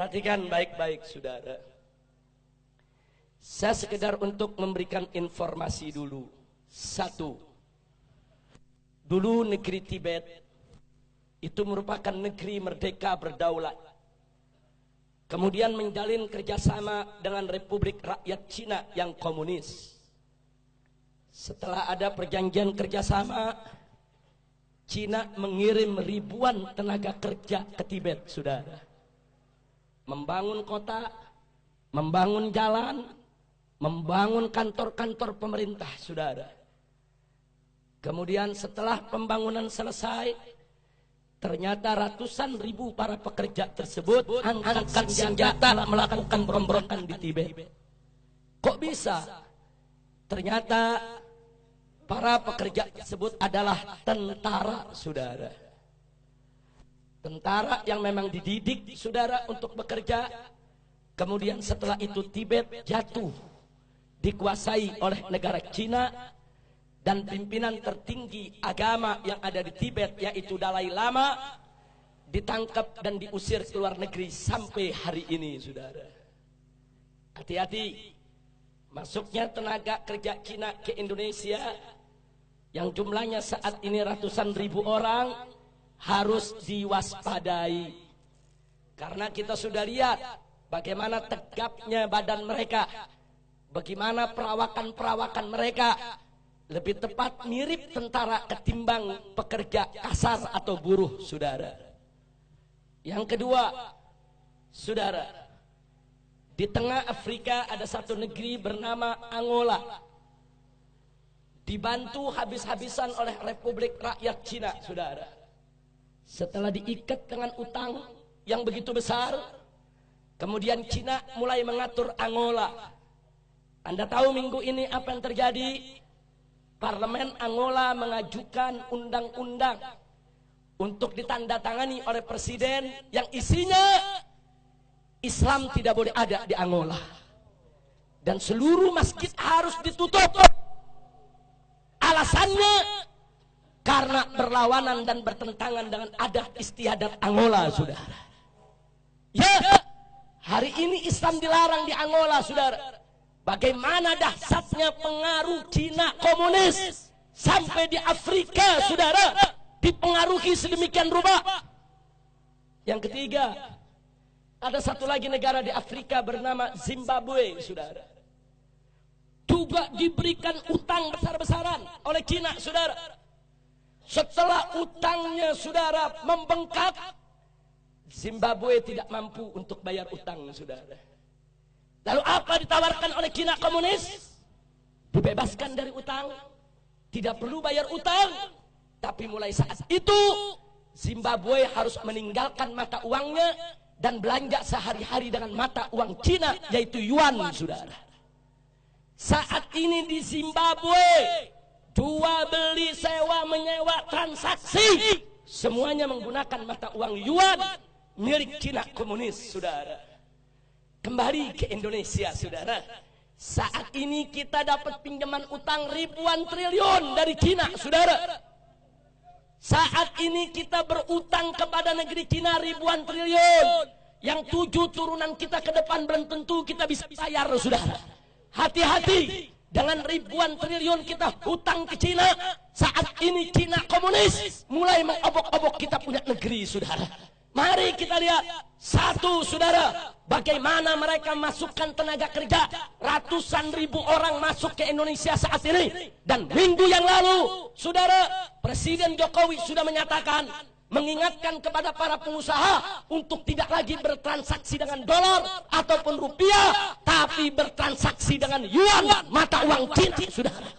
Perhatikan baik-baik saudara. Saya sekedar untuk memberikan informasi dulu. Satu, dulu negeri Tibet itu merupakan negeri merdeka berdaulat. Kemudian menjalin kerjasama dengan Republik Rakyat Cina yang komunis. Setelah ada perjanjian kerjasama, Cina mengirim ribuan tenaga kerja ke Tibet, saudara. Membangun kota, membangun jalan, membangun kantor-kantor pemerintah, saudara. Kemudian setelah pembangunan selesai, ternyata ratusan ribu para pekerja tersebut angkat senjata melakukan pemberontakan di Tibet. Kok bisa? Ternyata para pekerja tersebut adalah tentara, saudara. Tentara yang memang dididik, saudara, untuk bekerja. Kemudian setelah itu Tibet jatuh, dikuasai oleh negara Cina. Dan pimpinan tertinggi agama yang ada di Tibet, yaitu Dalai Lama, ditangkap dan diusir ke luar negeri sampai hari ini, saudara. Hati-hati, masuknya tenaga kerja Cina ke Indonesia yang jumlahnya saat ini ratusan ribu orang harus diwaspadai. Karena kita sudah lihat bagaimana tegapnya badan mereka, bagaimana perawakan-perawakan mereka. Lebih tepat mirip tentara ketimbang pekerja kasar atau buruh, saudara. Yang kedua, saudara, di tengah Afrika ada satu negeri bernama Angola, dibantu habis-habisan oleh Republik Rakyat Cina, saudara. Setelah diikat dengan utang yang begitu besar, kemudian Cina mulai mengatur Angola. Anda tahu minggu ini apa yang terjadi? Parlemen Angola mengajukan undang-undang untuk ditandatangani oleh presiden yang isinya Islam tidak boleh ada di Angola. Dan seluruh masjid harus ditutup. Alasannya karena berlawanan dan bertentangan dengan adat istiadat Angola, saudara. Ya, hari ini Islam dilarang di Angola, saudara. Bagaimana dahsyatnya pengaruh Cina komunis sampai di Afrika, saudara, dipengaruhi sedemikian rupa. Yang ketiga, ada satu lagi negara di Afrika bernama Zimbabwe, saudara. Juga diberikan utang besar-besaran oleh Cina, saudara. Setelah utangnya, saudara, membengkak, Zimbabwe tidak mampu untuk bayar utang, saudara. Lalu apa ditawarkan oleh Cina komunis? Dibebaskan dari utang, tidak perlu bayar utang. Tapi mulai saat itu Zimbabwe harus meninggalkan mata uangnya dan belanja sehari-hari dengan mata uang Cina, yaitu yuan, saudara. Saat ini di Zimbabwe, jual beli, sewa menyewa, transaksi semuanya menggunakan mata uang yuan milik Cina komunis, saudara. Kembali ke Indonesia, saudara. Saat ini kita dapat pinjaman utang ribuan triliun dari Cina, saudara. Saat ini kita berutang kepada negeri Cina ribuan triliun. Yang 7 turunan kita ke depan belum tentu kita bisa bayar, saudara. Hati-hati dengan ribuan triliun kita hutang ke Cina. Saat ini Cina komunis mulai mengobok-obok kita punya negeri, saudara. Mari kita lihat satu, saudara, bagaimana mereka masukkan tenaga kerja. Ratusan ribu orang masuk ke Indonesia saat ini. Dan minggu yang lalu, saudara, Presiden Jokowi sudah menyatakan, mengingatkan kepada para pengusaha untuk tidak lagi bertransaksi dengan dolar ataupun rupiah, tapi bertransaksi dengan yuan, mata uang Cina, saudara.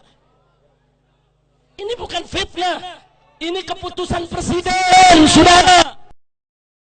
Ini bukan fitnah, ini keputusan presiden, saudara.